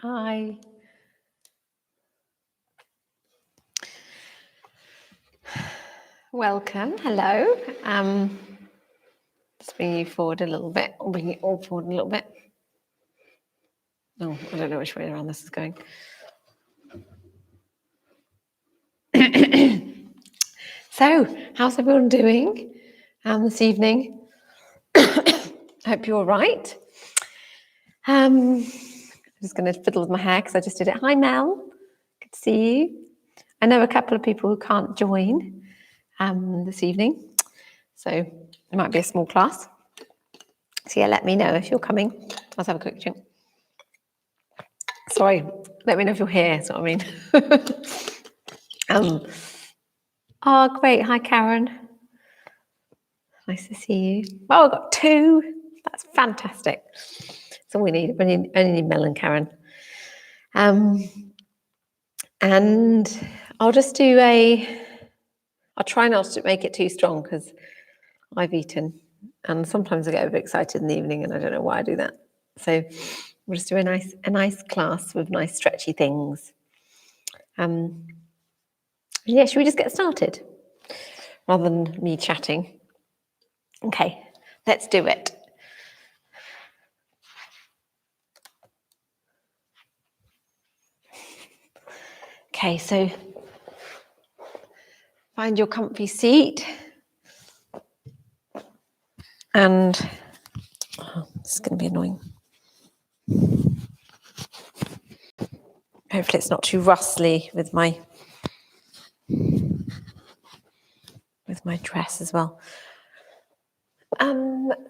Hi. Welcome. Hello. Just bring you forward a little bit. I'll bring it all forward a little bit. Oh, I don't know which way around this is going. So, how's everyone doing this evening? Hope you're all right. I'm just going to fiddle with my hair because I just did it. Hi, Mel. Good to see you. I know a couple of people who can't join this evening, so it might be a small class. So yeah, let me know if you're coming. Let's have a quick drink. Sorry, let me know if you're here, that's what I mean. Oh, great. Hi, Karen. Nice to see you. Oh, I've got two. That's fantastic. That's all we need. We only need Mel and Karen. And I'll just do I'll try not to make it too strong because I've eaten. And sometimes I get a bit excited in the evening and I don't know why I do that. So we'll just do a nice class with nice stretchy things. Yeah, should we just get started rather than me chatting? Okay, let's do it. Okay, so find your comfy seat. And this is going to be annoying. Hopefully it's not too rustly with my dress as well.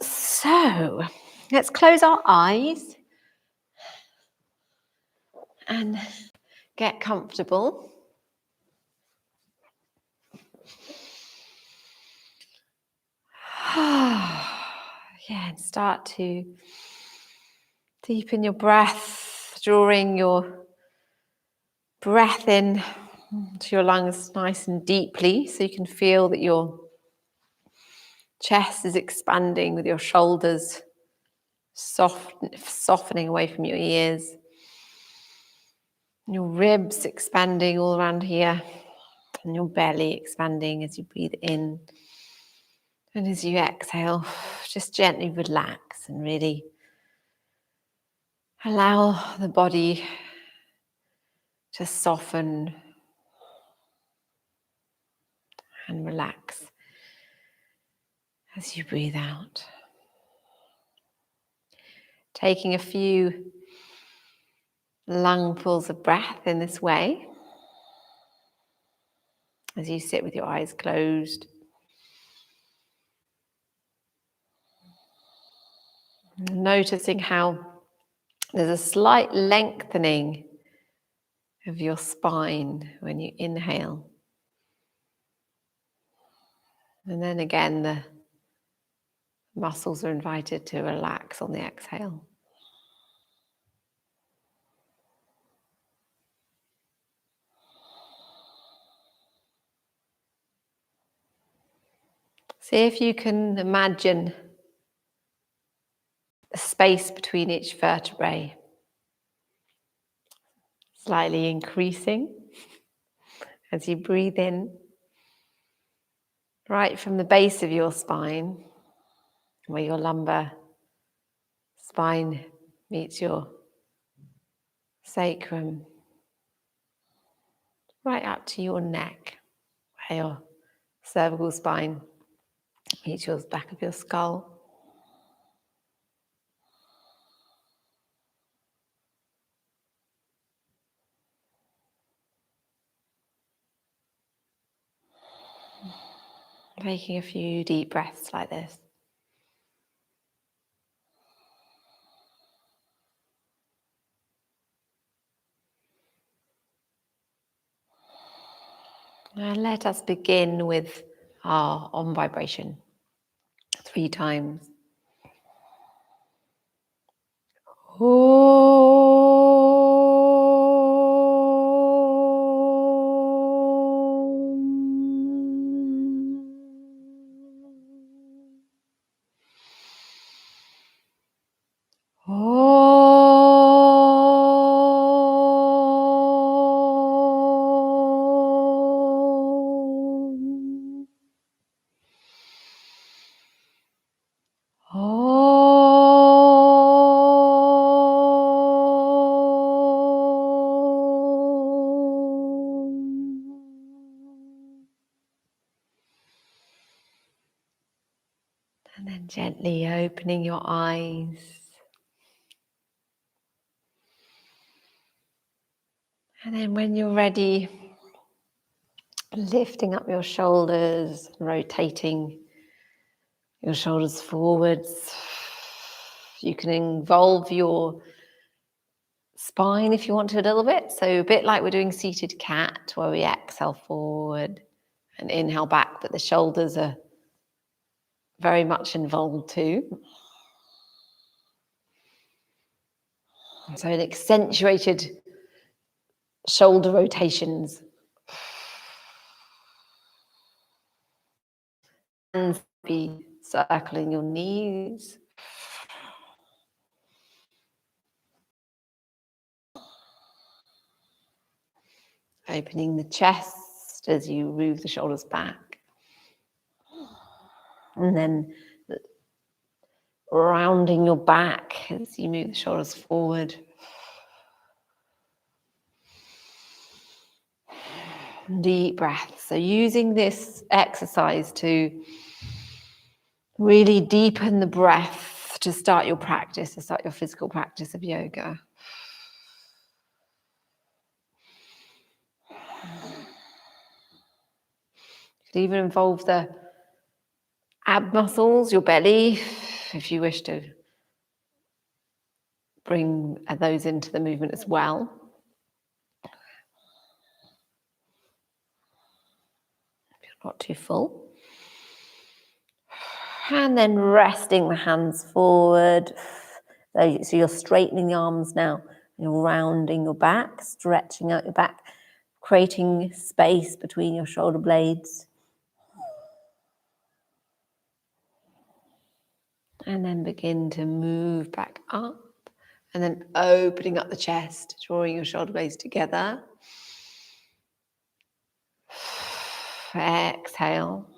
So let's close our eyes and get comfortable. Yeah, and start to deepen your breath, drawing your breath in to your lungs nice and deeply so you can feel that your chest is expanding with your shoulders softening away from your ears. Your ribs expanding all around here and your belly expanding as you breathe in. And as you exhale, just gently relax and really allow the body to soften and relax as you breathe out. Taking a few lungfuls of breath in this way as you sit with your eyes closed. Noticing how there's a slight lengthening of your spine when you inhale. And then again, the muscles are invited to relax on the exhale. See if you can imagine the space between each vertebrae slightly increasing as you breathe in, right from the base of your spine, where your lumbar spine meets your sacrum, right up to your neck, where your cervical spine meets your back of your skull. Taking a few deep breaths like this. And let us begin with our on vibration 3 times. And then gently opening your eyes. And then when you're ready, lifting up your shoulders, rotating your shoulders forwards. You can involve your spine if you want to a little bit. So a bit like we're doing seated cat, where we exhale forward and inhale back, but the shoulders are very much involved too. So an accentuated shoulder rotations. Hands be circling your knees. Opening the chest as you move the shoulders back. And then rounding your back as you move the shoulders forward. Deep breath. So using this exercise to really deepen the breath to start your practice, to start your physical practice of yoga. You could even involve the ab muscles, your belly, if you wish to bring those into the movement as well. If you're not too full. And then resting the hands forward. So you're straightening the arms now. You're rounding your back, stretching out your back, creating space between your shoulder blades. And then begin to move back up. And then opening up the chest, drawing your shoulder blades together. Exhale.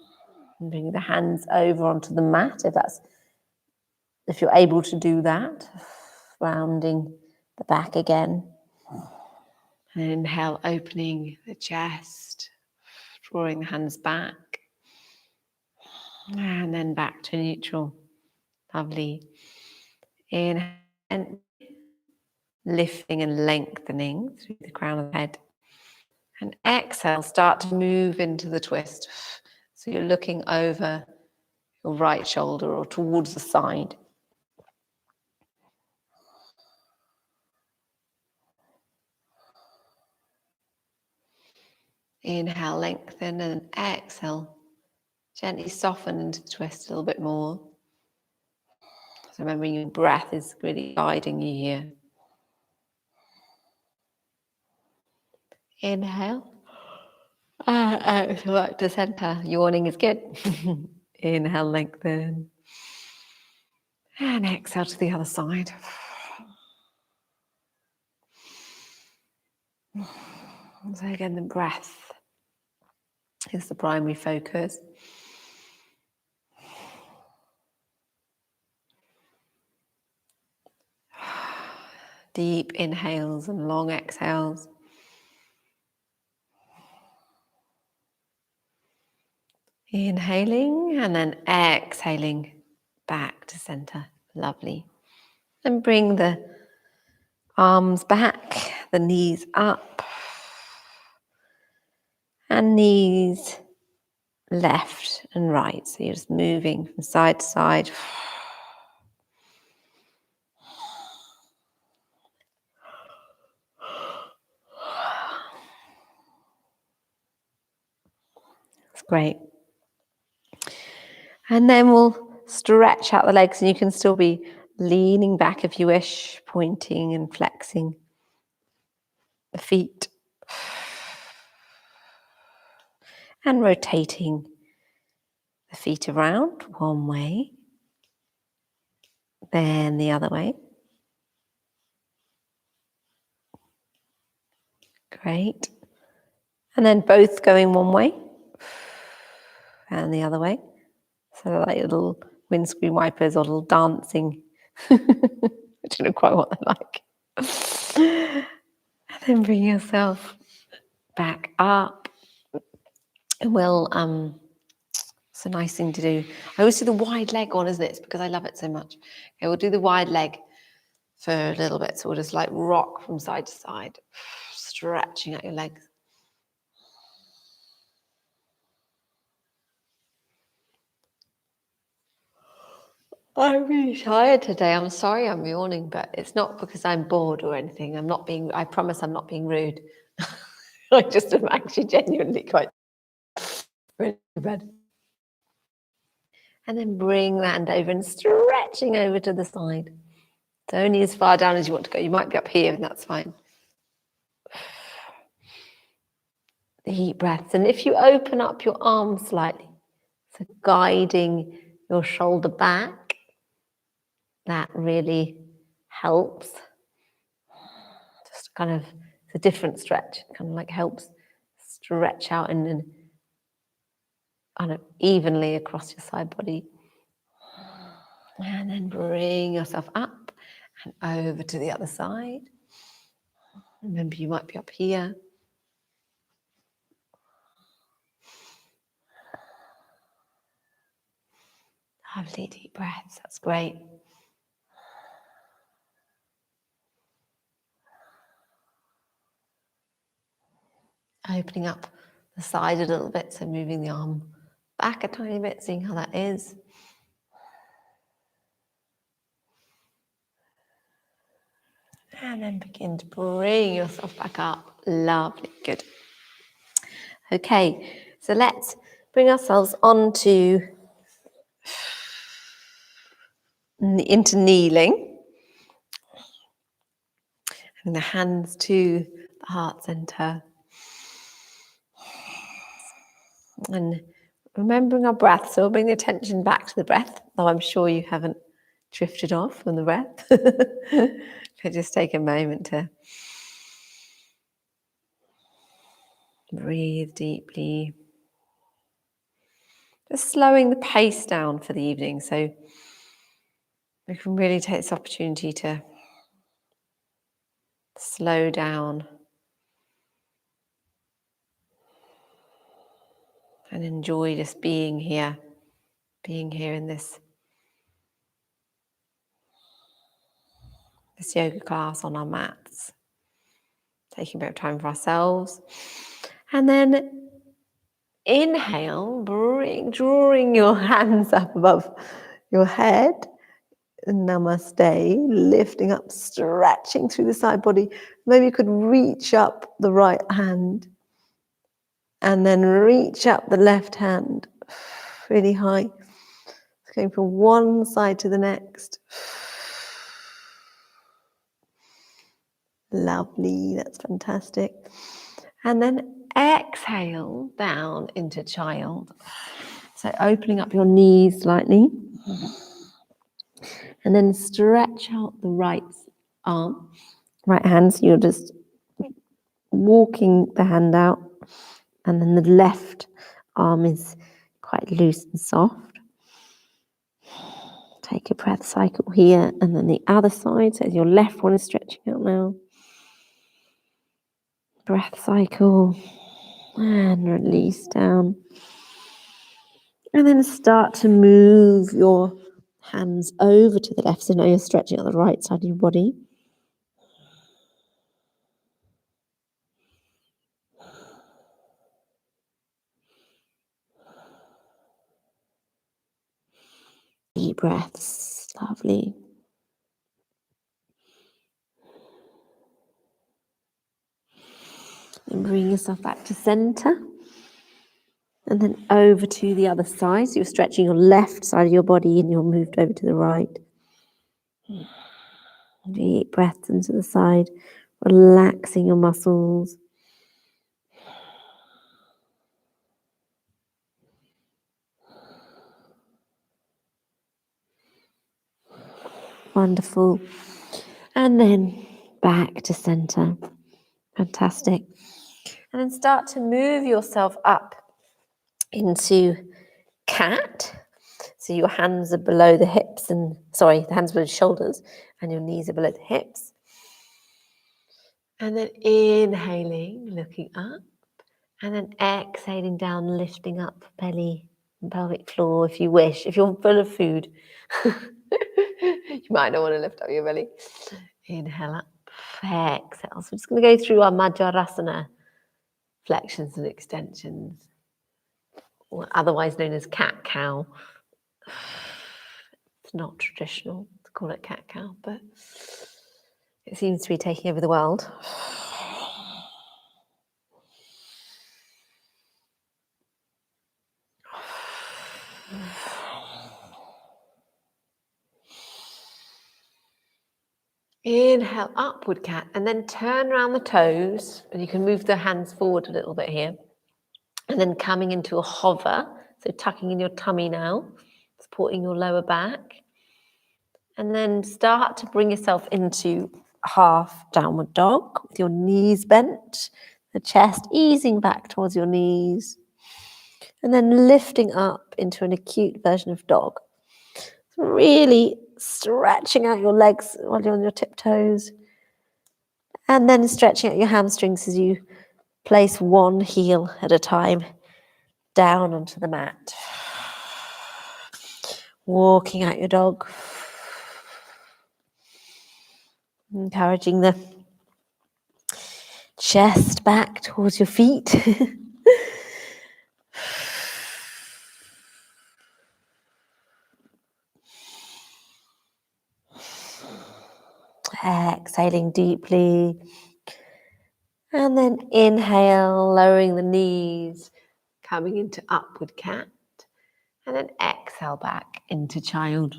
And bring the hands over onto the mat if you're able to do that. Rounding the back again. And inhale, opening the chest, drawing the hands back. And then back to neutral. Lovely. Inhale, and lifting and lengthening through the crown of the head. And exhale, start to move into the twist. So you're looking over your right shoulder or towards the side. Inhale, lengthen, and exhale. Gently soften into the twist a little bit more. So remembering your breath is really guiding you here. Inhale. Exhale back to center. Yawning is good. Inhale, lengthen. And exhale to the other side. So again, the breath is the primary focus. Deep inhales and long exhales. Inhaling and then exhaling back to center. Lovely. And bring the arms back, the knees up, and knees left and right. So you're just moving from side to side. That's great. And then we'll stretch out the legs, and you can still be leaning back if you wish, pointing and flexing the feet. And rotating the feet around one way, then the other way. Great. And then both going one way and the other way. So like a little windscreen wipers or little dancing. I don't know quite what they're like. And then bring yourself back up. And we'll, it's a nice thing to do. I always do the wide leg one, isn't it? It's because I love it so much. Okay, we'll do the wide leg for a little bit. So we'll just like rock from side to side, stretching out your legs. I'm really tired today. I'm sorry I'm yawning, but it's not because I'm bored or anything. I promise I'm not being rude. I just am actually genuinely quite ready to bed. And then bring the hand over and stretching over to the side. So only as far down as you want to go. You might be up here and that's fine. Deep breaths. And if you open up your arms slightly, so guiding your shoulder back, that really helps. Just kind of, it's a different stretch. It kind of like helps stretch out and then kind of evenly across your side body. And then bring yourself up and over to the other side. Remember, you might be up here. Lovely deep breaths. That's great. Opening up the side a little bit, so moving the arm back a tiny bit, seeing how that is. And then begin to bring yourself back up. Lovely, good. Okay, so let's bring ourselves into kneeling. And the hands to the heart center. And remembering our breath, so we'll bring the attention back to the breath, though I'm sure you haven't drifted off from the breath. But just take a moment to breathe deeply. Just slowing the pace down for the evening, so we can really take this opportunity to slow down and enjoy just being here in this yoga class on our mats. Taking a bit of time for ourselves. And then inhale, drawing your hands up above your head. Namaste, lifting up, stretching through the side body. Maybe you could reach up the right hand and then reach up the left hand really high. It's going from one side to the next. Lovely, that's fantastic. And then exhale down into child. So opening up your knees slightly. And then stretch out the right arm, right hand. So you're just walking the hand out. And then the left arm is quite loose and soft. Take a breath cycle here. And then the other side. So your left one is stretching out now. Breath cycle. And release down. And then start to move your hands over to the left. So now you're stretching out the right side of your body. Deep breaths. Lovely. And bring yourself back to center. And then over to the other side. So you're stretching your left side of your body and you're moved over to the right. Deep breaths into the side, relaxing your muscles. Wonderful. And then back to center. Fantastic. And then start to move yourself up into cat. So your hands are below the hips the hands below the shoulders and your knees are below the hips. And then inhaling, looking up, and then exhaling down, lifting up belly and pelvic floor if you wish. If you're full of food, you might not want to lift up your belly. Inhale up, exhale. So we're just going to go through our Vajrasana, flexions and extensions, or otherwise known as cat-cow. It's not traditional to call it cat-cow, but it seems to be taking over the world. Inhale, upward cat, and then turn around the toes, and you can move the hands forward a little bit here. And then coming into a hover, so tucking in your tummy now, supporting your lower back. And then start to bring yourself into half downward dog with your knees bent, the chest easing back towards your knees. And then lifting up into an acute version of dog. Really stretching out your legs while you're on your tiptoes. And then stretching out your hamstrings as you place one heel at a time down onto the mat. Walking out your dog. Encouraging the chest back towards your feet. Exhaling deeply. And then inhale, lowering the knees, coming into upward cat. And then exhale back into child.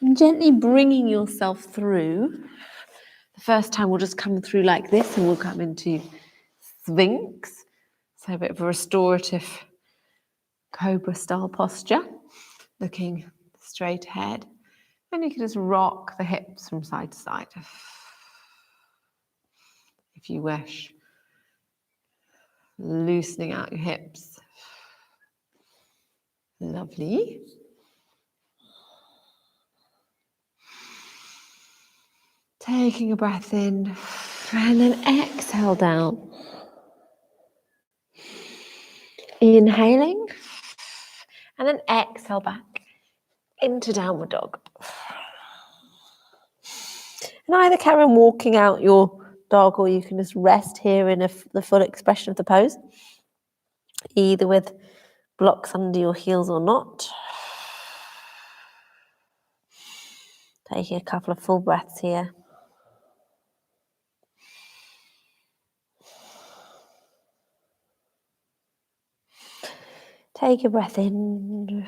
And gently bringing yourself through. The first time we'll just come through like this and we'll come into Sphinx. So a bit of a restorative cobra style posture. Looking straight ahead. And you can just rock the hips from side to side. If you wish. Loosening out your hips. Lovely. Taking a breath in and then exhale down. Inhaling and then exhale back into downward dog. And either carry on walking out your dog or you can just rest here in the full expression of the pose. Either with blocks under your heels or not. Taking a couple of full breaths here. Take a breath in.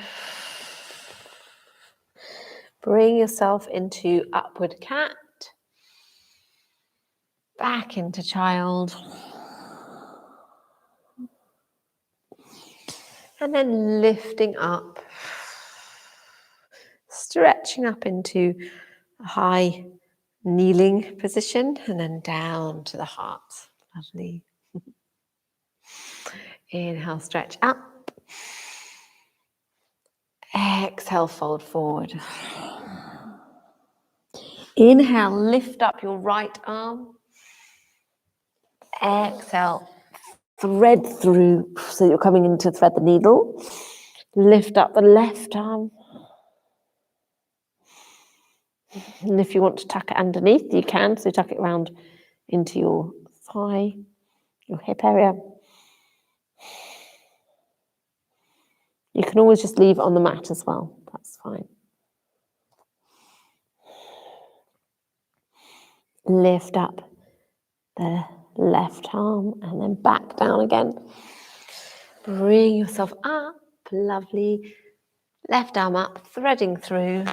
Bring yourself into upward cat. Back into child. And then lifting up. Stretching up into a high kneeling position and then down to the heart. Lovely. Inhale, stretch up. Exhale, fold forward. Inhale, lift up your right arm. Exhale, thread through, so you're coming in to thread the needle. Lift up the left arm. And if you want to tuck it underneath, you can. So tuck it around into your thigh, your hip area. You can always just leave it on the mat as well. That's fine. Lift up the left arm and then back down again. Bring yourself up. Lovely. Left arm up, threading through.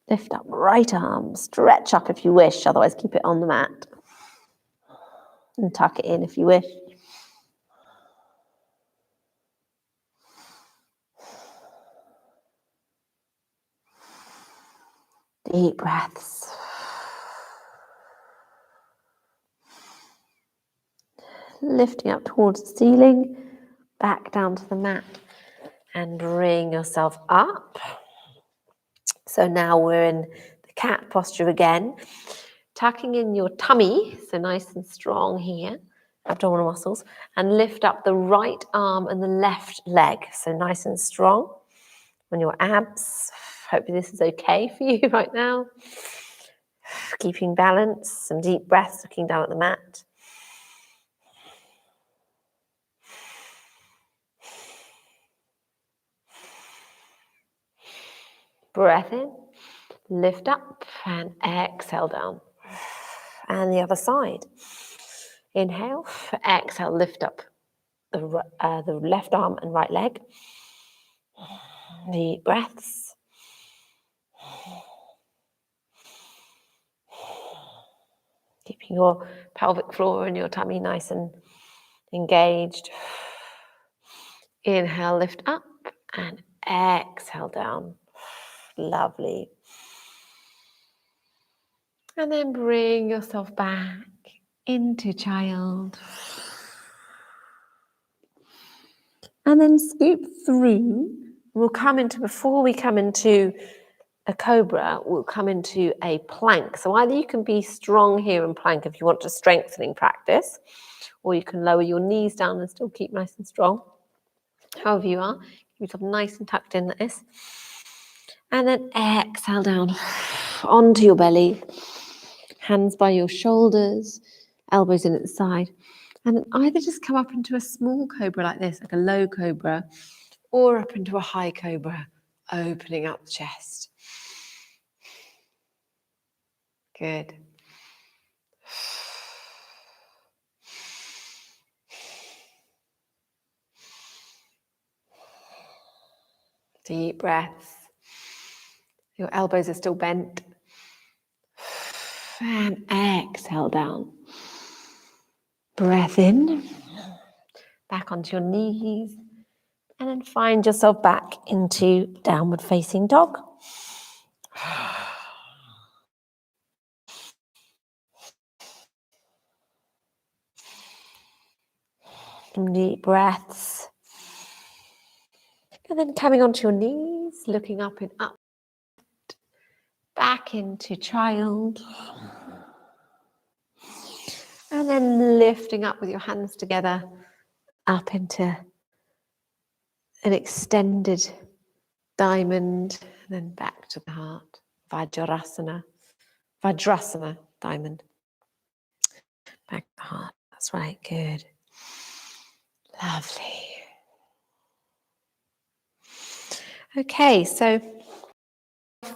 Lift up right arm. Stretch up if you wish. Otherwise, keep it on the mat. And tuck it in if you wish. Deep breaths. lifting up towards the ceiling, back down to the mat, and bring yourself up. So now we're in the cat posture again, tucking in your tummy, so nice and strong here, abdominal muscles, and lift up the right arm and the left leg, so nice and strong on your abs. Hopefully this is okay for you right now. Keeping balance, some deep breaths, looking down at the mat. Breath in, lift up, and exhale down. And the other side. Inhale, exhale, lift up the left arm and right leg. Deep breaths. Keeping your pelvic floor and your tummy nice and engaged. Inhale, lift up, and exhale down. Lovely. And then bring yourself back into child. And then scoop through. We'll come into, before we come into a cobra, we'll come into a plank. So either you can be strong here in plank if you want a strengthening practice, or you can lower your knees down and still keep nice and strong. However you are, keep yourself nice and tucked in like this. And then exhale down onto your belly, hands by your shoulders, elbows in at the side. And then either just come up into a small cobra like this, like a low cobra, or up into a high cobra, opening up the chest. Good. Deep breaths. Your elbows are still bent. And exhale down. Breath in. Back onto your knees. And then find yourself back into downward facing dog. Some deep breaths. And then coming onto your knees, looking up and up. Back into child. And then lifting up with your hands together, up into an extended diamond, and then back to the heart. Vajrasana. Vajrasana, diamond. Back to the heart. That's right, good. Lovely. Okay, so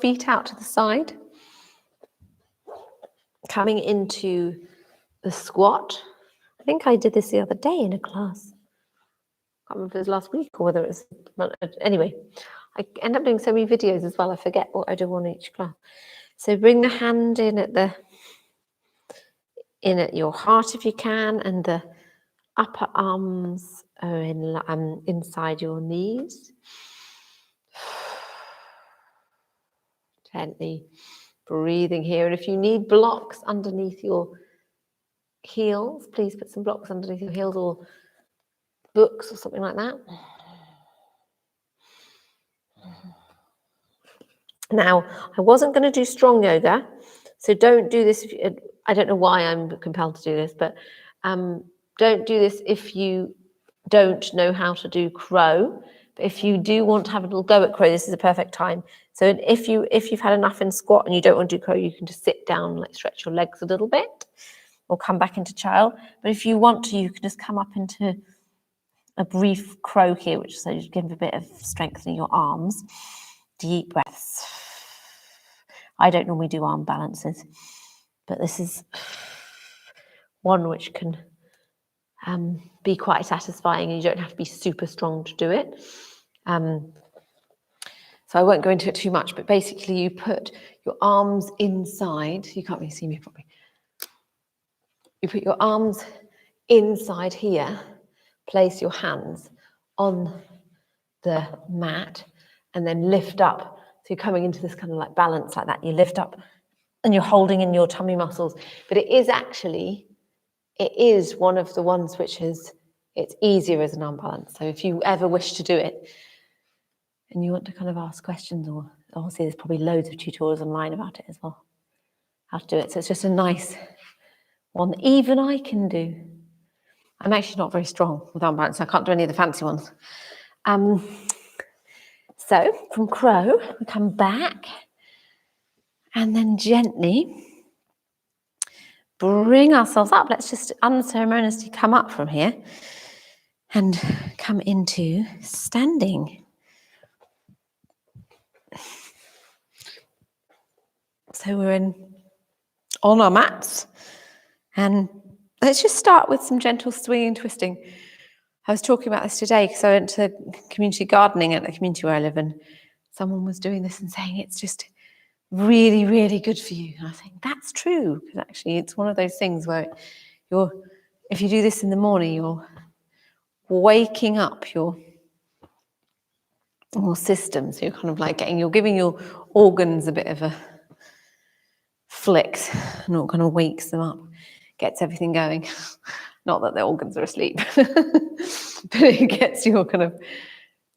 feet out to the side. Coming into the squat. I think I did this the other day in a class. I can't remember if it was last week or whether it was... Anyway, I end up doing so many videos as well, I forget what I do on each class. So bring the hand in at your heart if you can, and the upper arms are inside your knees. Gently breathing here. And if you need blocks underneath your heels, please put some blocks underneath your heels, or books or something like that. Now, I wasn't going to do strong yoga, so don't do this. I don't know why I'm compelled to do this, but don't do this if you don't know how to do crow. But if you do want to have a little go at crow, this is a perfect time. So if you've had enough in squat and you don't want to do crow, you can just sit down, like stretch your legs a little bit, or come back into child. But if you want to, you can just come up into a brief crow here, which so you give a bit of strengthening your arms. Deep breaths. I don't normally do arm balances, but this is one which can be quite satisfying, and you don't have to be super strong to do it. So I won't go into it too much, but basically you put your arms inside. You can't really see me properly. You put your arms inside here, place your hands on the mat, and then lift up. So you're coming into this kind of like balance like that. You lift up and you're holding in your tummy muscles, but it is actually it is one of the ones which is, it's easier as an unbalance. So if you ever wish to do it and you want to kind of ask questions, or obviously there's probably loads of tutorials online about it as well, how to do it. So it's just a nice one that even I can do. I'm actually not very strong with unbalance, so I can't do any of the fancy ones. So from crow, we come back and then gently bring ourselves up. Let's just unceremoniously come up from here and come into standing. So we're on our mats, and let's just start with some gentle swinging, twisting. I was talking about this today because I went to community gardening at the community where I live, and someone was doing this and saying it's just really, really good for you. And I think that's true, because actually it's one of those things where if you do this in the morning, you're waking up your system. So you're kind of like you're giving your organs a bit of a flick, and it kind of wakes them up, gets everything going. Not that the organs are asleep, but it gets your kind of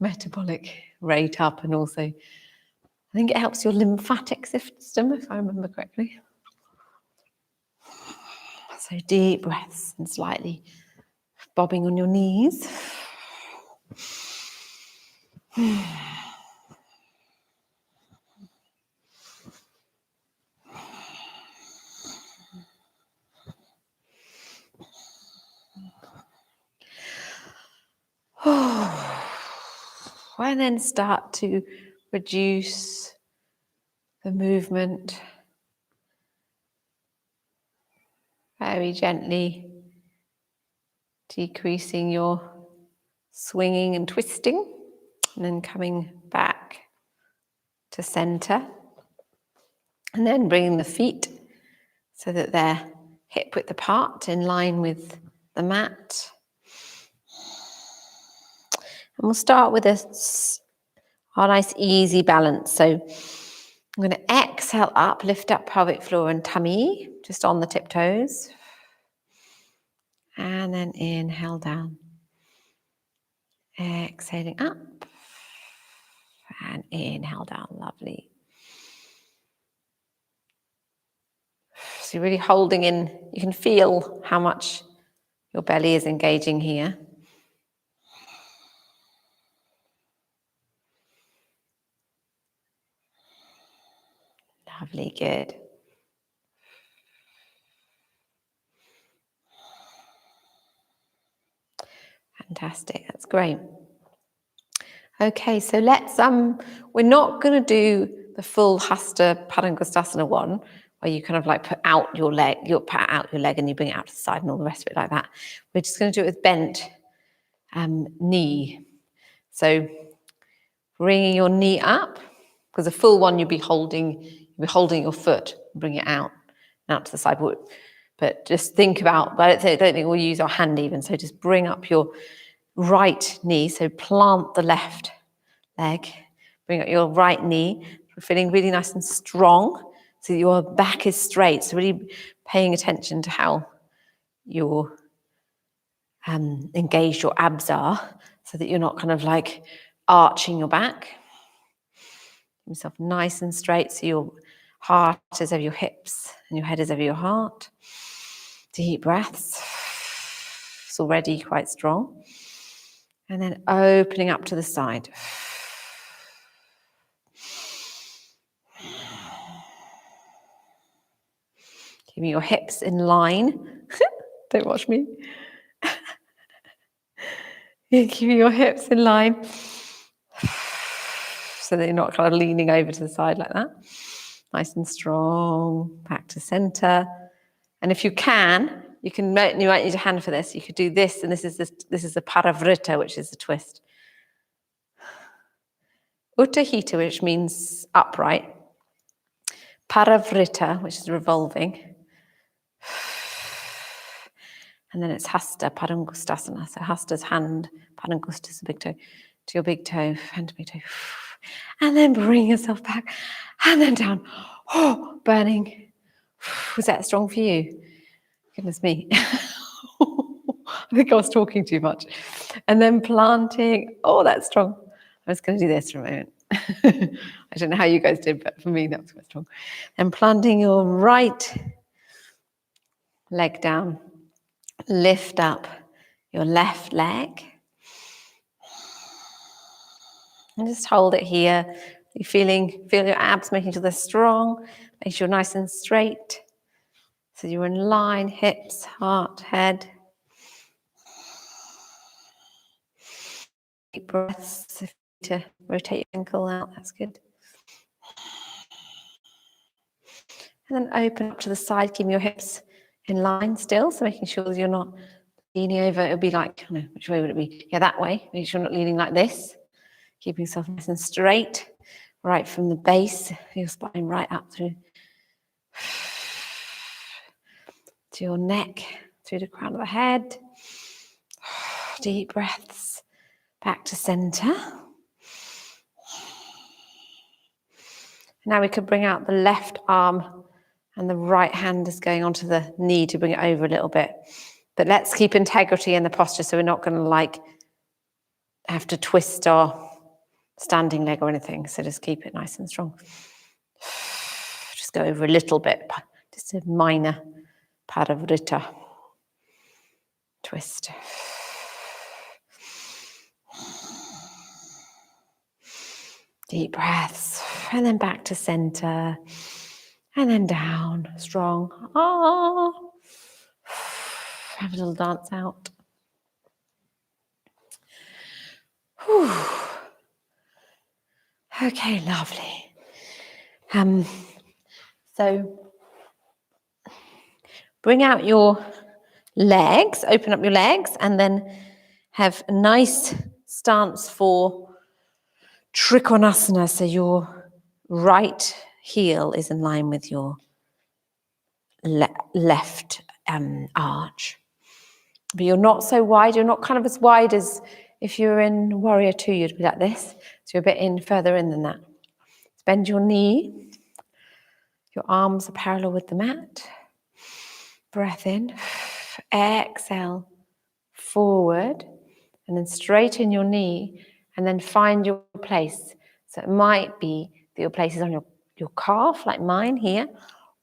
metabolic rate up, and also I think it helps your lymphatic system, if I remember correctly. So deep breaths and slightly bobbing on your knees. And then start to reduce the movement very gently, decreasing your swinging and twisting, and then coming back to center, and then bringing the feet so that they're hip width apart in line with the mat. And we'll start with our nice easy balance. So I'm going to exhale up, lift up pelvic floor and tummy, just on the tiptoes. And then inhale down. Exhaling up. And inhale down, lovely. So you're really holding in, you can feel how much your belly is engaging here. Lovely, good. Fantastic, that's great. Okay, so let's, we're not going to do the full Hasta Padangusthasana one, where you kind of like put out your leg and you bring it out to the side and all the rest of it like that. We're just going to do it with bent knee. So bringing your knee up, because a full one you'll be holding your foot, bring it out to the side. But just think about, I don't think we'll use our hand even, so just bring up your right knee, so plant the left leg, bring up your right knee, feeling really nice and strong, so your back is straight, so really paying attention to how your engaged your abs are, so that you're not kind of like arching your back. Keep yourself nice and straight, so your heart is over your hips and your head is over your heart. Deep breaths. It's already quite strong. And then opening up to the side. Keeping your hips in line. Don't watch me. Keeping your hips in line. So that you're not kind of leaning over to the side like that. Nice and strong. Back to center. And if you can, you might need a hand for this. You could do this, and this is the Paravrita, which is the twist. Uttahita, which means upright. Paravrita, which is revolving. And then it's Hasta Padangusthasana. So Hasta's hand, Padangusthasana big toe, to your big toe, hand to big toe. And then bring yourself back, and then down. Oh, burning. Was that strong for you? Goodness me. I think I was talking too much. And then planting. Oh, that's strong. I was going to do this for a moment. I don't know how you guys did, but for me, that was quite strong. And planting your right leg down. Lift up your left leg. And just hold it here. You feel your abs, making sure they're strong, make sure you're nice and straight. So you're in line, hips, heart, head. Deep breaths. If you need to rotate your ankle out, that's good. And then open up to the side, keeping your hips in line still. So making sure you're not leaning over. It'll be like, I don't know, which way would it be? Yeah, that way. Make sure you're not leaning like this. Keeping yourself nice and straight, right from the base, your spine right up through to your neck, through the crown of the head. Deep breaths, back to center. Now we could bring out the left arm and the right hand is going onto the knee to bring it over a little bit. But let's keep integrity in the posture so we're not going to like have to twist our standing leg or anything. So just keep it nice and strong. Just go over a little bit, just a minor Parivrtta twist. Deep breaths, and then back to center, and then down, strong. Ah. Have a little dance out. Whew. Okay, lovely. So bring out your legs, open up your legs, and then have a nice stance for Trikonasana. So your right heel is in line with your left arch. But you're not so wide, you're not kind of as wide as if you're in Warrior 2, you'd be like this. So you're a bit further in than that. Bend your knee. Your arms are parallel with the mat. Breath in. Exhale. Forward. And then straighten your knee. And then find your place. So it might be that your place is on your calf, like mine here,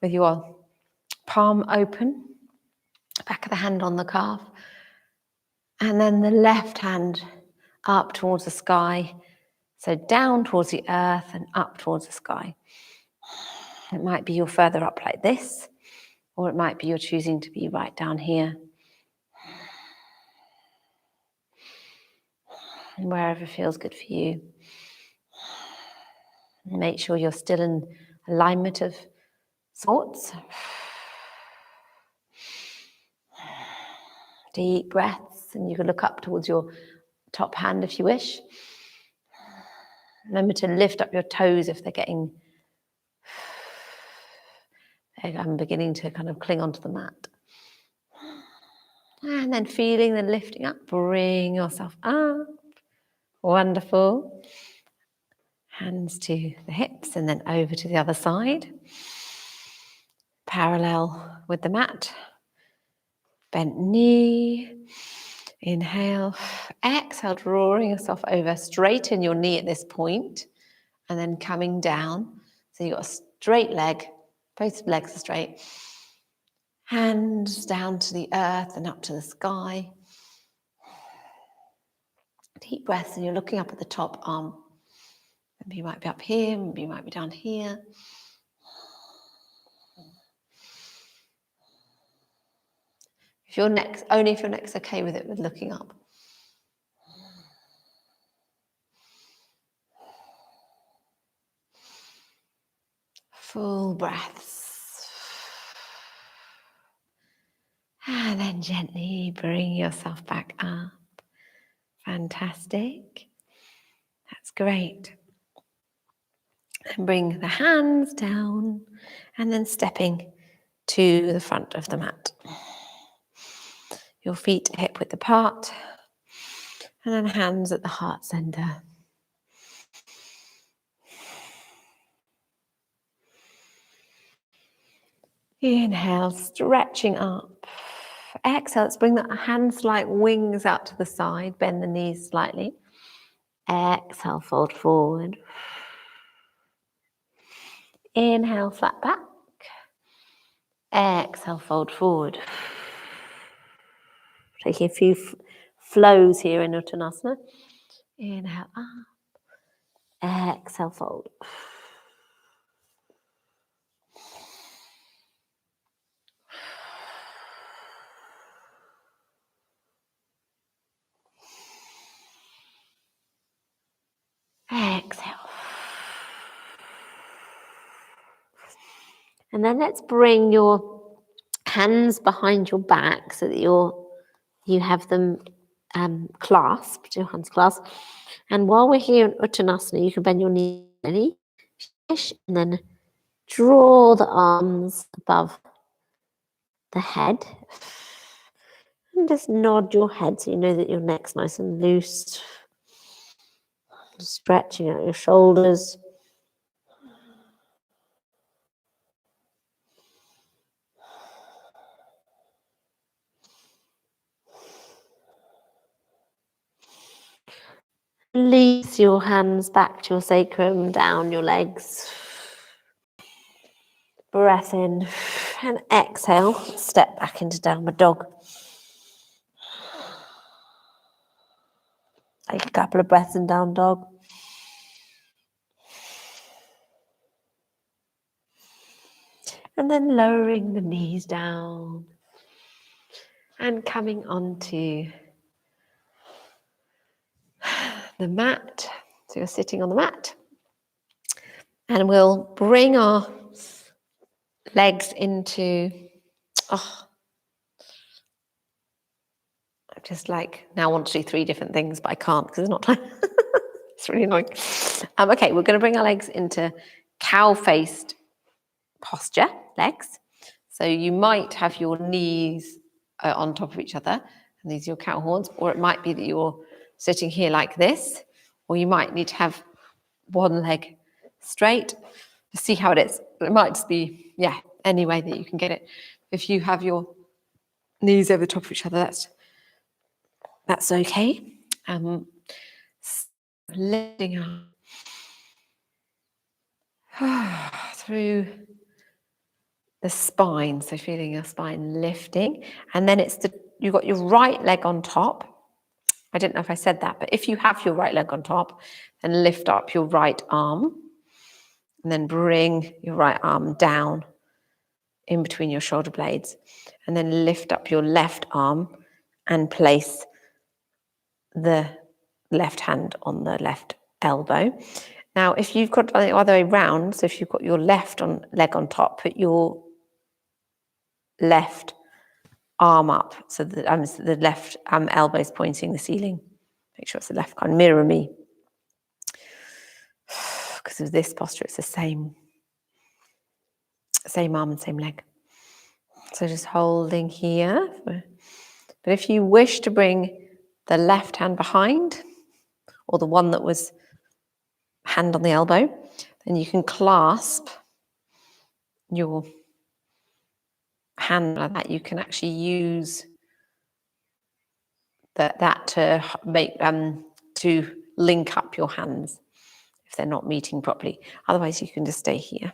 with your palm open. Back of the hand on the calf. And then the left hand up towards the sky. So down towards the earth and up towards the sky. It might be you're further up like this, or it might be you're choosing to be right down here. And wherever feels good for you. Make sure you're still in alignment of sorts. Deep breaths, and you can look up towards your top hand if you wish. Remember to lift up your toes if they're getting, I'm beginning to kind of cling onto the mat. And then feeling the lifting up, bring yourself up. Wonderful. Hands to the hips and then over to the other side. Parallel with the mat. Bent knee. Inhale. Exhale, drawing yourself over. Straighten your knee at this point. And then coming down. So you've got a straight leg. Both legs are straight. Hands down to the earth and up to the sky. Deep breaths, and you're looking up at the top arm. Maybe you might be up here, maybe you might be down here. Only if your neck's okay with it, with looking up. Full breaths. And then gently bring yourself back up. Fantastic. That's great. And bring the hands down and then stepping to the front of the mat. Your feet hip width apart and then hands at the heart center. Inhale, stretching up. Exhale, let's bring the hands like wings out to the side, bend the knees slightly. Exhale, fold forward. Inhale, flat back. Exhale, fold forward. Taking a few flows here in Uttanasana. Inhale up. Exhale, fold. Exhale. And then let's bring your hands behind your back so that you have them clasped, your hands clasped. And while we're here in Uttanasana, you can bend your knee and then draw the arms above the head. And just nod your head so you know that your neck's nice and loose. Stretching out your shoulders. Release your hands back to your sacrum, down your legs. Breath in and exhale. Step back into downward dog. Take a couple of breaths in down dog. And then lowering the knees down and coming onto the mat. So you're sitting on the mat. And we'll bring our legs into, I just like now want to do 3 different things, but I can't because there's not time. It's really annoying. Okay, we're going to bring our legs into cow-faced posture, legs. So you might have your knees on top of each other, and these are your cow horns, or it might be that you're sitting here like this, or you might need to have one leg straight to see how it is. It might just be, any way that you can get it. If you have your knees over the top of each other, that's okay. Lifting up through the spine, so feeling your spine lifting, and then you've got your right leg on top. I don't know if I said that, but if you have your right leg on top, then lift up your right arm, and then bring your right arm down in between your shoulder blades, and then lift up your left arm and place the left hand on the left elbow. Now, if you've got the other way round, so if you've got your left leg on top, put your left arm up, so that the left elbow is pointing the ceiling. Make sure it's the left kind. Mirror me. Because of this posture, it's the same arm and same leg. So just holding here. But if you wish to bring the left hand behind, or the one that was hand on the elbow, then you can clasp your hand like that. You can actually use that to make to link up your hands if they're not meeting properly. Otherwise, you can just stay here.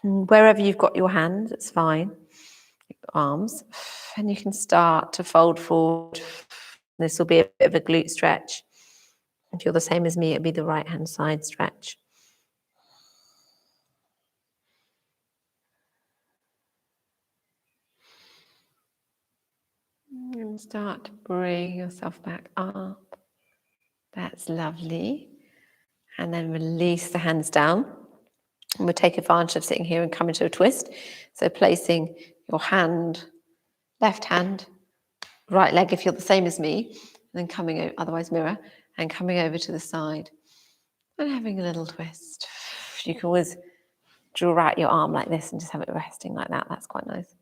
And wherever you've got your hands, it's fine. Arms, and you can start to fold forward. This will be a bit of a glute stretch. If you're the same as me, it'll be the right hand side stretch. And start to bring yourself back up. That's lovely. And then release the hands down. And we'll take advantage of sitting here and come into a twist. So placing your hand, left hand, right leg if you're the same as me, and then coming over, otherwise mirror, and coming over to the side and having a little twist. You can always draw out your arm like this and just have it resting like that. That's quite nice.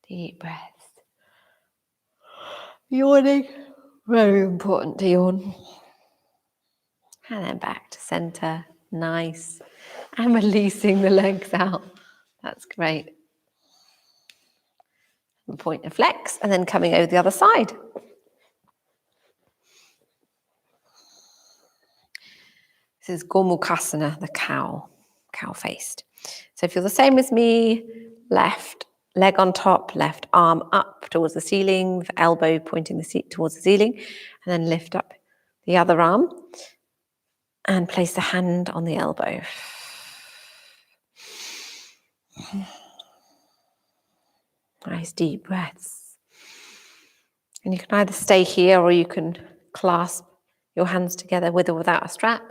Deep breaths. Yawning. Very important to yawn. And then back to center. Nice. And releasing the legs out. That's great. Point and flex, and then coming over the other side. This is Gomukhasana, the cow faced. So feel the same as me, left leg on top, left arm up towards the ceiling, with elbow pointing towards the ceiling, and then lift up the other arm and place the hand on the elbow. Nice deep breaths. And you can either stay here or you can clasp your hands together with or without a strap.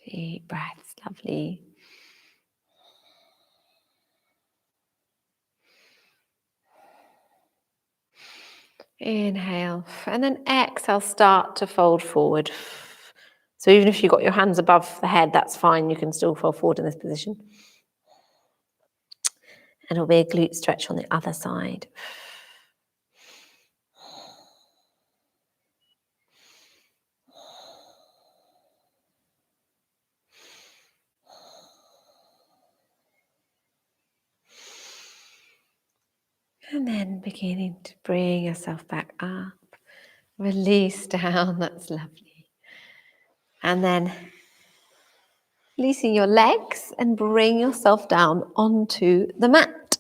Deep breaths, lovely. Inhale, and then exhale, start to fold forward. So even if you've got your hands above the head, that's fine. You can still fold forward in this position. And it'll be a glute stretch on the other side. And then beginning to bring yourself back up. Release down, that's lovely. And then releasing your legs and bring yourself down onto the mat.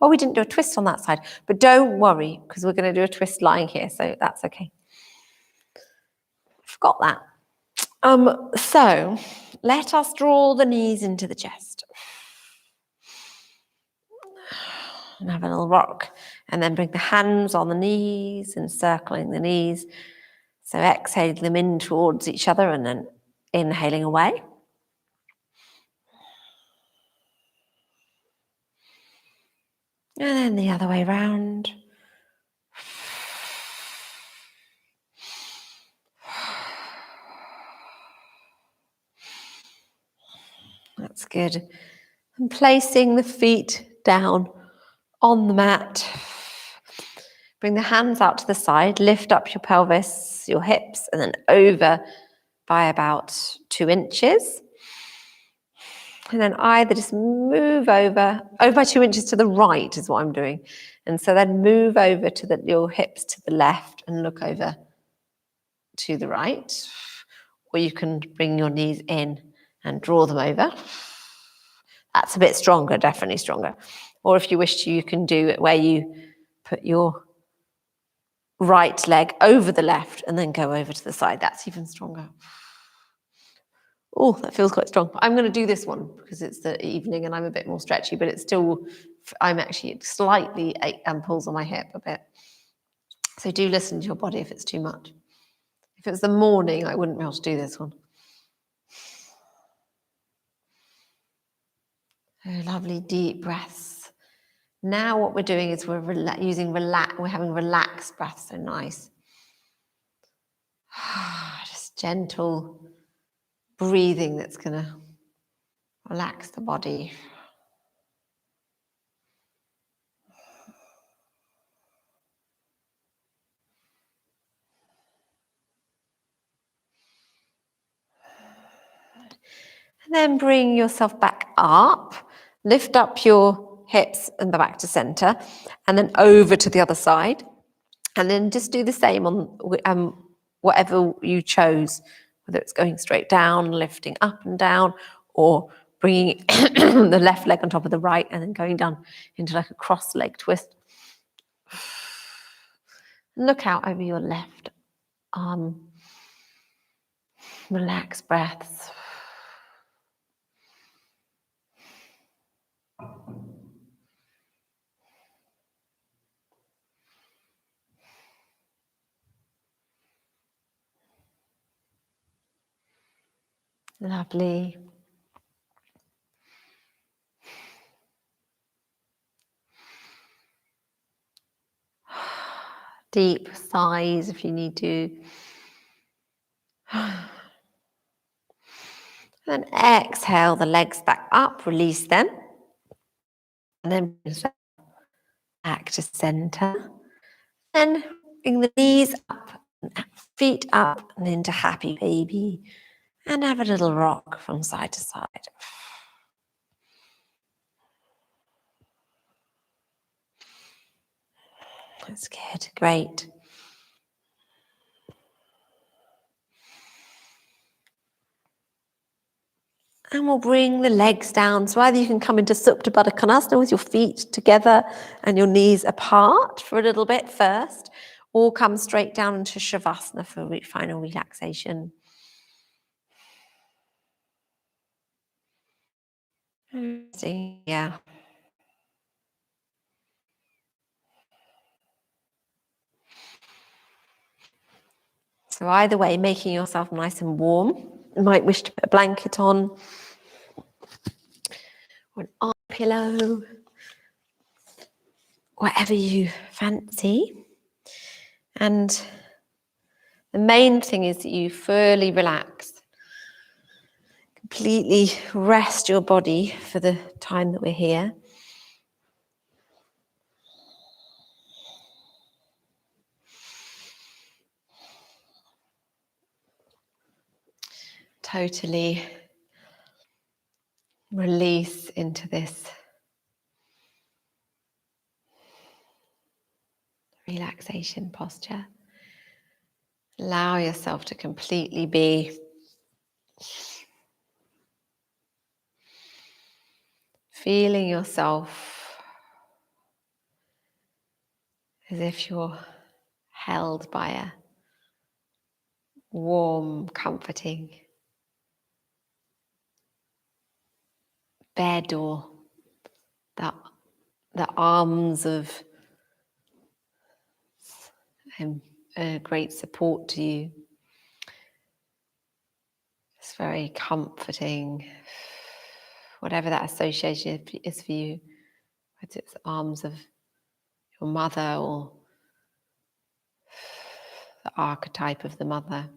Oh, we didn't do a twist on that side, but don't worry, because we're going to do a twist lying here, so that's okay. Forgot that. So let us draw the knees into the chest. And have a little rock. And then bring the hands on the knees, encircling the knees. So exhale them in towards each other and then inhaling away. And then the other way round. That's good. And placing the feet down on the mat. Bring the hands out to the side, lift up your pelvis, your hips, and then over by about 2 inches. And then either just move over by 2 inches to the right is what I'm doing. And so then move over to your hips to the left and look over to the right. Or you can bring your knees in and draw them over. That's a bit stronger, definitely stronger. Or if you wish to, you can do it where you put your right leg over the left and then go over to the side. That's even stronger. Oh, that feels quite strong. I'm going to do this one because it's the evening and I'm a bit more stretchy, but it's still, I'm actually slightly pulls on my hip a bit. So do listen to your body if it's too much. If it was the morning, I wouldn't be able to do this one. Oh, lovely deep breaths. Now what we're doing is we're having relaxed breaths, so nice. Just gentle breathing that's going to relax the body. And then bring yourself back up. Lift up your hips and back to center, and then over to the other side. And then just do the same on whatever you chose, whether it's going straight down, lifting up and down, or bringing the left leg on top of the right and then going down into like a cross leg twist. Look out over your left arm. Relax breaths. Lovely. Deep sighs if you need to. And exhale the legs back up, release them. And then back to center. Then bring the knees up, feet up, and into happy baby. And have a little rock from side to side. That's good, great. And we'll bring the legs down. So either you can come into Supta Baddha Konasana with your feet together and your knees apart for a little bit first, or come straight down into Shavasana for final relaxation. Yeah. So either way, making yourself nice and warm. You might wish to put a blanket on, or an arm pillow, whatever you fancy. And the main thing is that you fully relax. Completely rest your body for the time that we're here. Totally release into this relaxation posture. Allow yourself to completely be feeling yourself as if you're held by a warm, comforting bed, or the arms of a great support to you. It's very comforting, whatever that association is for you, whether it's arms of your mother or the archetype of the mother.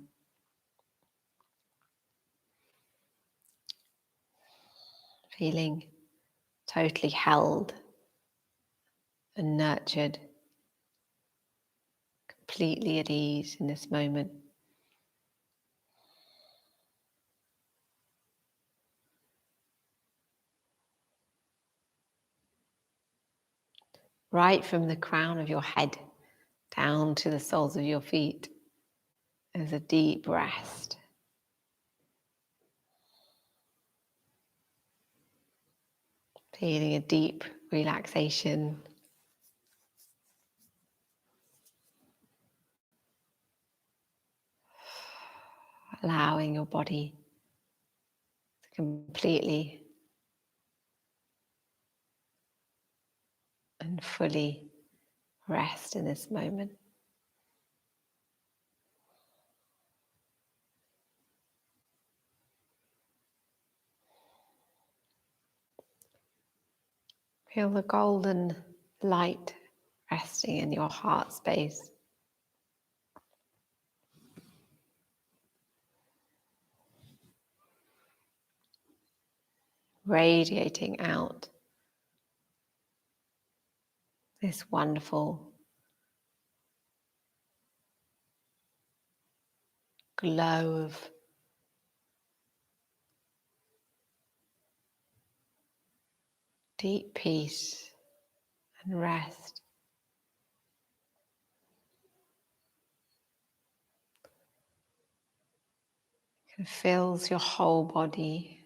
Feeling totally held and nurtured, completely at ease in this moment. Right from the crown of your head down to the soles of your feet, there's a deep rest. Feeling a deep relaxation. Allowing your body to completely and fully rest in this moment. Feel the golden light resting in your heart space. Radiating out this wonderful glow of deep peace and rest. It fills your whole body,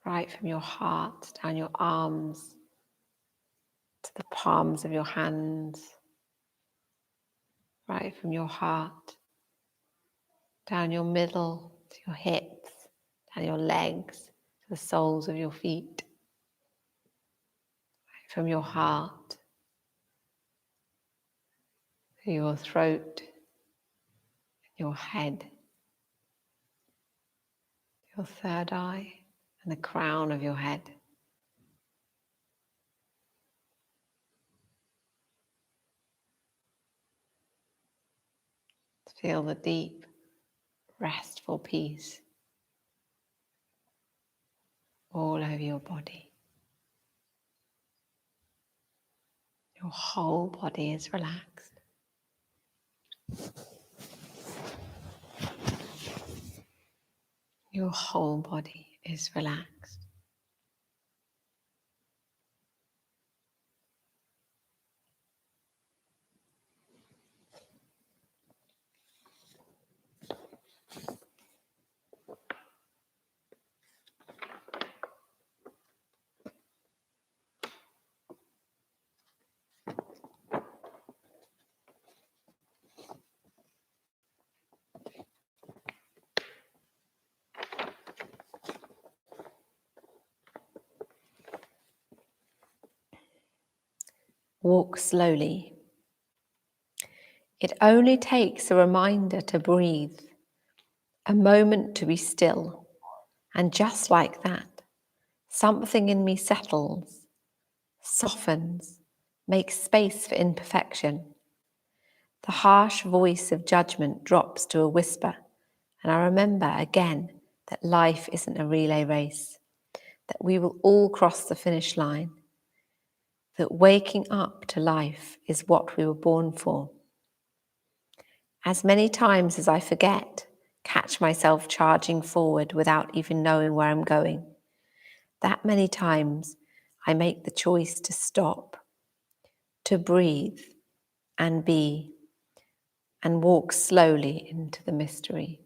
right from your heart, down your arms, to the palms of your hands, right from your heart, down your middle, to your hips, down your legs, to the soles of your feet, right from your heart, to your throat, your head, your third eye, and the crown of your head. Feel the deep, restful peace all over your body. Your whole body is relaxed. Your whole body is relaxed. Walk slowly. It only takes a reminder to breathe, a moment to be still, and just like that, something in me settles, softens, makes space for imperfection. The harsh voice of judgment drops to a whisper, and I remember again that life isn't a relay race, that we will all cross the finish line, that waking up to life is what we were born for. As many times as I forget, catch myself charging forward without even knowing where I'm going, that many times I make the choice to stop, to breathe and be, and walk slowly into the mystery.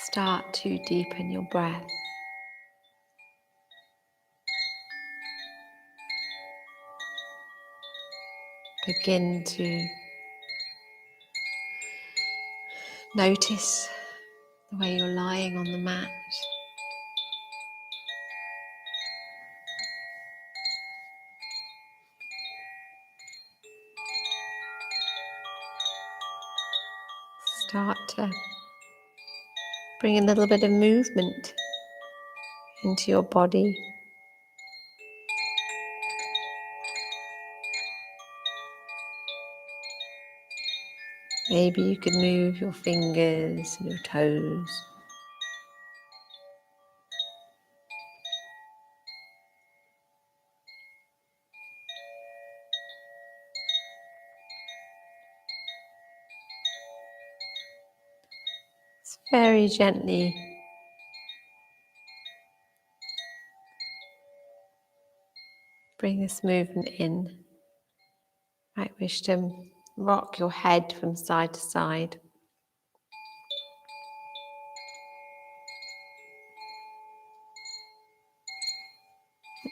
Start to deepen your breath. Begin to notice the way you're lying on the mat. Start to bring a little bit of movement into your body. Maybe you could move your fingers and your toes. Very gently bring this movement in. Might wish to rock your head from side to side.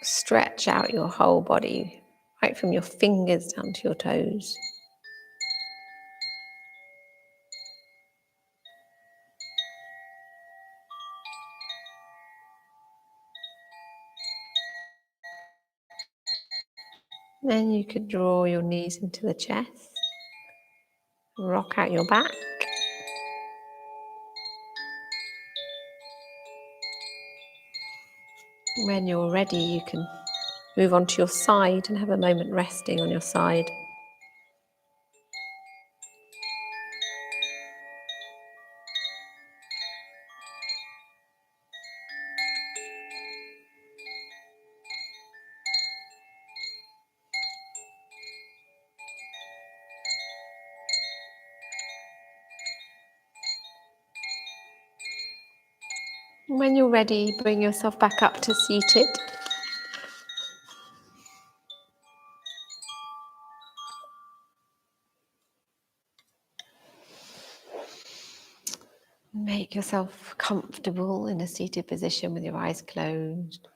Stretch out your whole body, right from your fingers down to your toes. Then you could draw your knees into the chest, rock out your back. When you're ready, you can move onto your side and have a moment resting on your side. When you're ready, bring yourself back up to seated. Make yourself comfortable in a seated position with your eyes closed.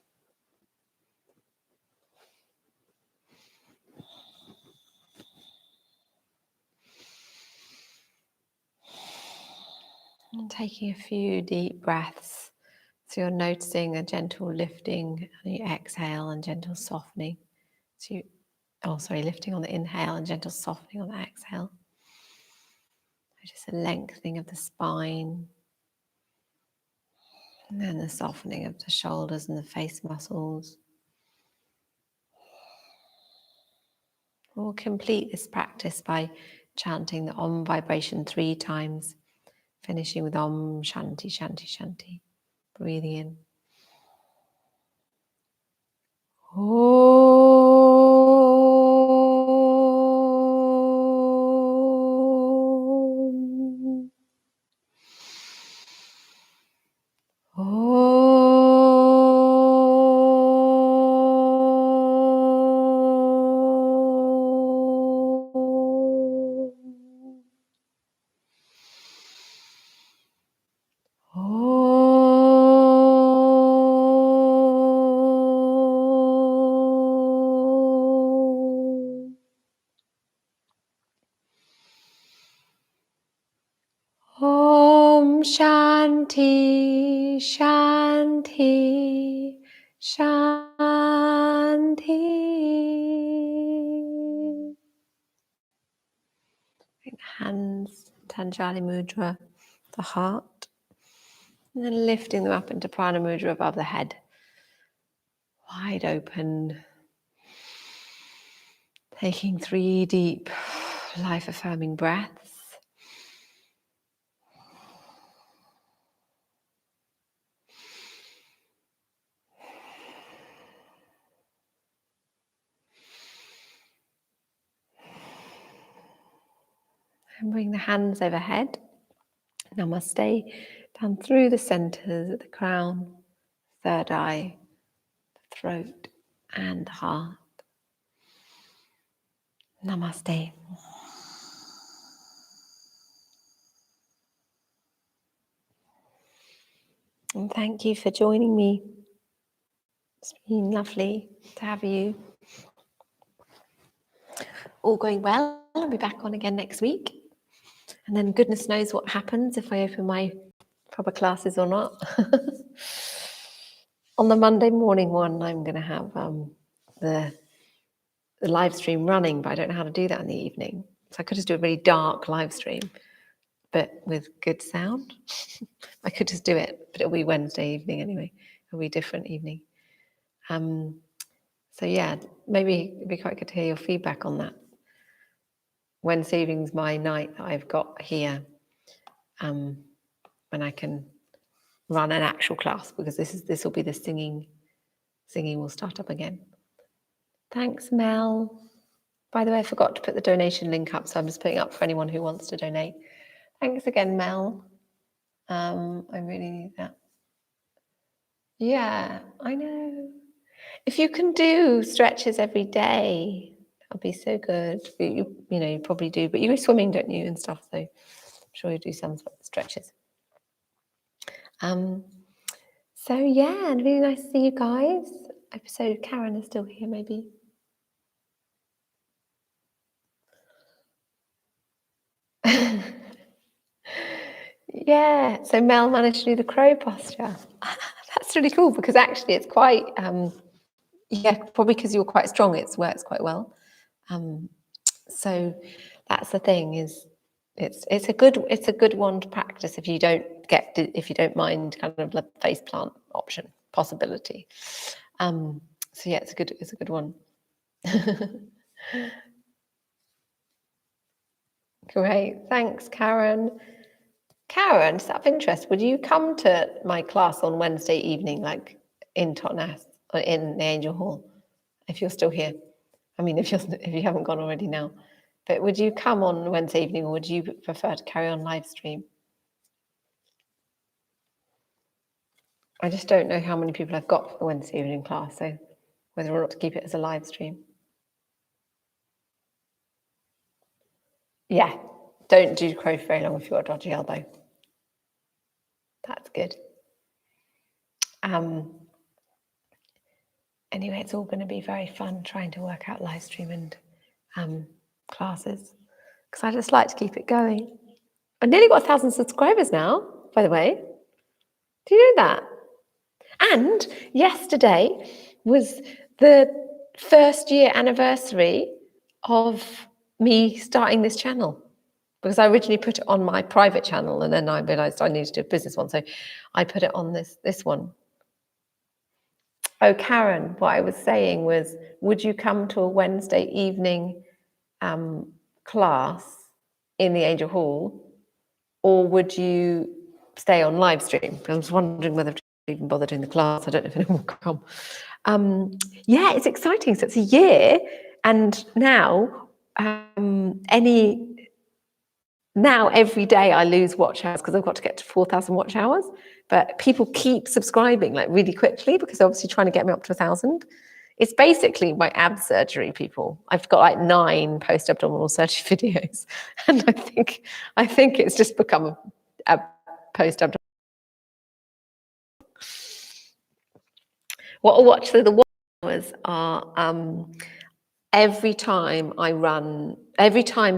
And taking a few deep breaths. So you're noticing a gentle lifting on your exhale and gentle softening. Lifting on the inhale and gentle softening on the exhale. Just a lengthening of the spine. And then the softening of the shoulders and the face muscles. We'll complete this practice by chanting the Om vibration 3 times, finishing with Om Shanti Shanti Shanti. Breathing in. Om Shanti Shanti Shanti. Hands, Tanjali Mudra, the heart, and then lifting them up into Prana Mudra above the head. Wide open. Taking 3 deep, life-affirming breaths. And bring the hands overhead. Namaste. Down through the centers at the crown, third eye, the throat, and the heart. Namaste. And thank you for joining me. It's been lovely to have you. All going well. I'll be back on again next week. And then goodness knows what happens if I open my proper classes or not. On the Monday morning one, I'm going to have the live stream running, but I don't know how to do that in the evening. So I could just do a really dark live stream, but with good sound. I could just do it, but it'll be Wednesday evening anyway. It'll be a different evening. So yeah, maybe it'd be quite good to hear your feedback on that. Wednesday evening's my night that I've got here, when I can run an actual class, because this will be the singing will start up again. Thanks, Mel. By the way, I forgot to put the donation link up, so I'm just putting it up for anyone who wants to donate. Thanks again, Mel. I really need that. Yeah, I know. If you can do stretches every day, that'll be so good. You probably do, but you go swimming, don't you, and stuff, so I'm sure you do some stretches. So yeah, and really nice to see you guys. episode. Karen is still here, maybe. Yeah, so Mel managed to do the crow posture. That's really cool because actually it's quite, yeah, probably because you're quite strong, it works quite well. So that's the thing is, it's a good one to practice if you don't mind kind of the face plant option possibility. So yeah, it's a good one. Great, thanks, Karen. Karen, just out of interest, would you come to my class on Wednesday evening, like in Totnes, or in the Angel Hall, if you're still here? I mean, if you haven't gone already now, but would you come on Wednesday evening, or would you prefer to carry on live stream? I just don't know how many people I've got for the Wednesday evening class, so whether or not to keep it as a live stream. Yeah, don't do crow for very long if you've got a dodgy elbow. That's good. Anyway, it's all going to be very fun trying to work out live stream and classes, because I just like to keep it going. I nearly got 1,000 subscribers now, by the way. Do you know that? And yesterday was the first year anniversary of me starting this channel, because I originally put it on my private channel and then I realized I needed to do a business one, so I put it on this one. Oh, Karen, what I was saying was, would you come to a Wednesday evening class in the Angel Hall, or would you stay on live stream? Because I was wondering whether to even bother doing the class. I don't know if anyone will come. Yeah, it's exciting. So it's a year, and now every day I lose watch hours because I've got to get to 4,000 watch hours. But people keep subscribing like really quickly because they're obviously trying to get me up to 1,000. It's basically my ab surgery, people. I've got like 9 post-abdominal surgery videos, and I think it's just become a post-abdominal. What I watch through the watch hours are every time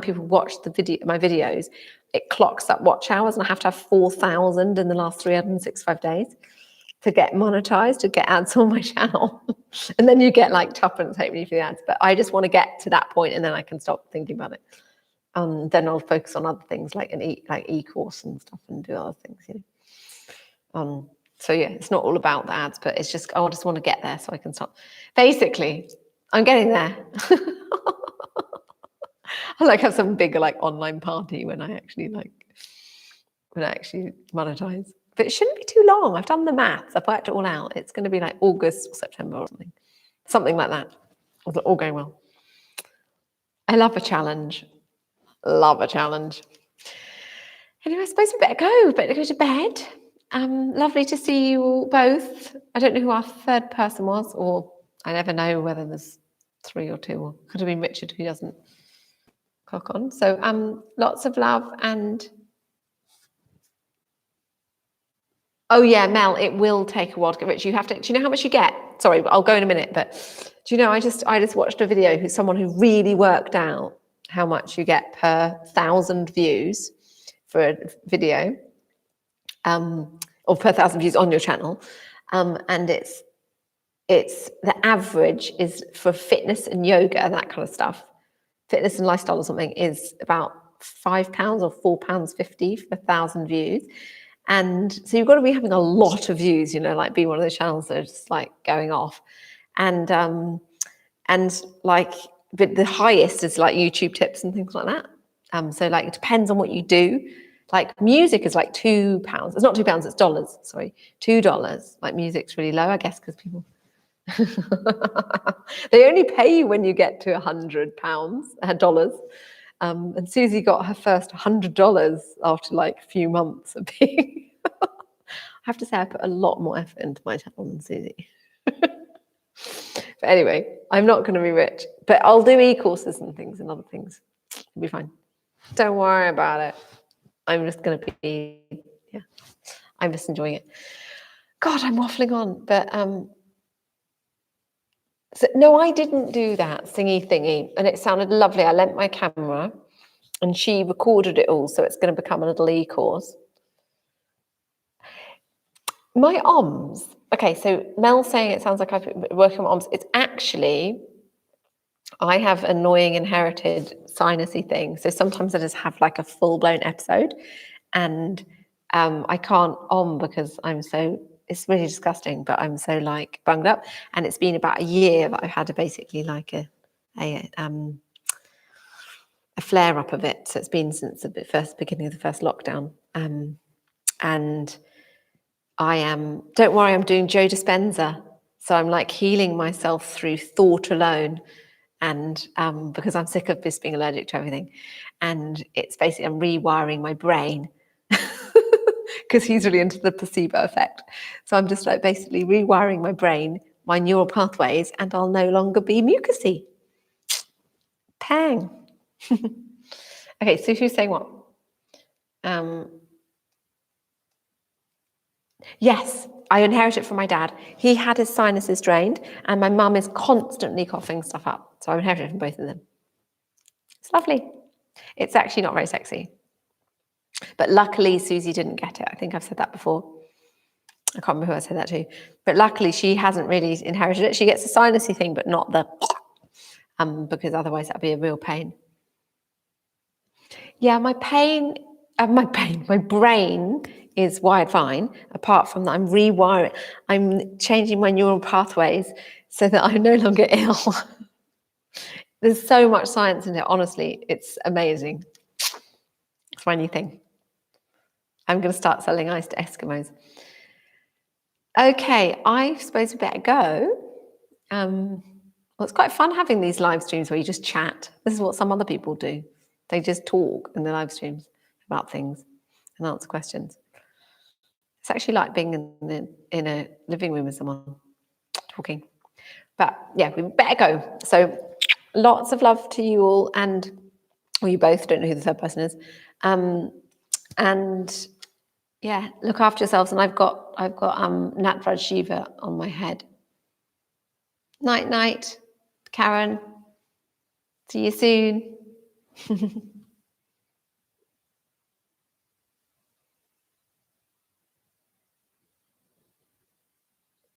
people watch my videos, it clocks up watch hours, and I have to have 4,000 in the last 365 days to get monetized, to get ads on my channel. And then you get like tuppence hopefully for the ads. But I just want to get to that point, and then I can stop thinking about it. Then I'll focus on other things like e-course and stuff, and do other things, you know. So yeah, it's not all about the ads, but it's just I just want to get there so I can stop. Basically, I'm getting there. I like have some bigger like online party when I actually monetize. But it shouldn't be too long. I've done the maths. I've worked it all out. It's going to be like August or September or something like that. All going well. I love a challenge. Love a challenge. Anyway, I suppose we better go to bed. Lovely to see you all both. I don't know who our third person was, or I never know whether there's 3 or 2, or could have been Richard who doesn't cock on. So lots of love. And oh yeah, Mel, it will take a while to get rich. You have to. Do you know how much you get? Sorry, I'll go in a minute. But do you know? I just watched a video. Someone who really worked out how much you get per 1,000 views for a video, or per 1,000 views on your channel, and it's the average is for fitness and yoga and that kind of stuff. Fitness and lifestyle or something is about £5 or £4.50 for 1,000 views. And so you've got to be having a lot of views, you know, like be one of those channels that are just like going off. And like, but the highest is like YouTube tips and things like that. So like, it depends on what you do. Like music is like £2. It's not £2, it's dollars, sorry, $2. Like music's really low, I guess, because people, they only pay you when you get to $100, and Susie got her first $100 after like a few months of being. I have to say, I put a lot more effort into my channel than Susie. But anyway, I'm not going to be rich, but I'll do e-courses and things and other things. It'll be fine. Don't worry about it. I'm just going to be, yeah, I'm just enjoying it. God, I'm waffling on, but So, no, I didn't do that singy thingy, and it sounded lovely. I lent my camera, and she recorded it all, so it's going to become a little e-course. My OMS. Okay, so Mel's saying it sounds like I've been working on OMS. It's actually, I have annoying inherited sinusy thing. So sometimes I just have like a full-blown episode, and I can't because I'm so, it's really disgusting, but I'm so like bunged up. And it's been about a year that I've had basically like a flare up of it. So it's been since the beginning of the first lockdown. And I am, don't worry, I'm doing Joe Dispenza. So I'm like healing myself through thought alone. And because I'm sick of just being allergic to everything. And it's basically, I'm rewiring my brain because he's really into the placebo effect. So I'm just like basically rewiring my brain, my neural pathways, and I'll no longer be mucousy. Pang. Okay, so who's saying what? Yes, I inherited it from my dad. He had his sinuses drained, and my mum is constantly coughing stuff up. So I inherited it from both of them. It's lovely. It's actually not very sexy. But luckily, Susie didn't get it. I think I've said that before. I can't remember who I said that to. But luckily, she hasn't really inherited it. She gets the sinusy thing, but not the because otherwise that'd be a real pain. Yeah, my brain is wired fine. Apart from that, I'm rewiring. I'm changing my neural pathways so that I'm no longer ill. There's so much science in it. Honestly, it's amazing. It's my new thing. I'm going to start selling ice to Eskimos. Okay, I suppose we better go. Well, it's quite fun having these live streams where you just chat. This is what some other people do. They just talk in the live streams about things and answer questions. It's actually like being in a living room with someone talking. But yeah, we better go. So lots of love to you all, and you both, don't know who the third person is. And yeah, look after yourselves. And I've got Natraj Shiva on my head. Night, night, Karen. See you soon.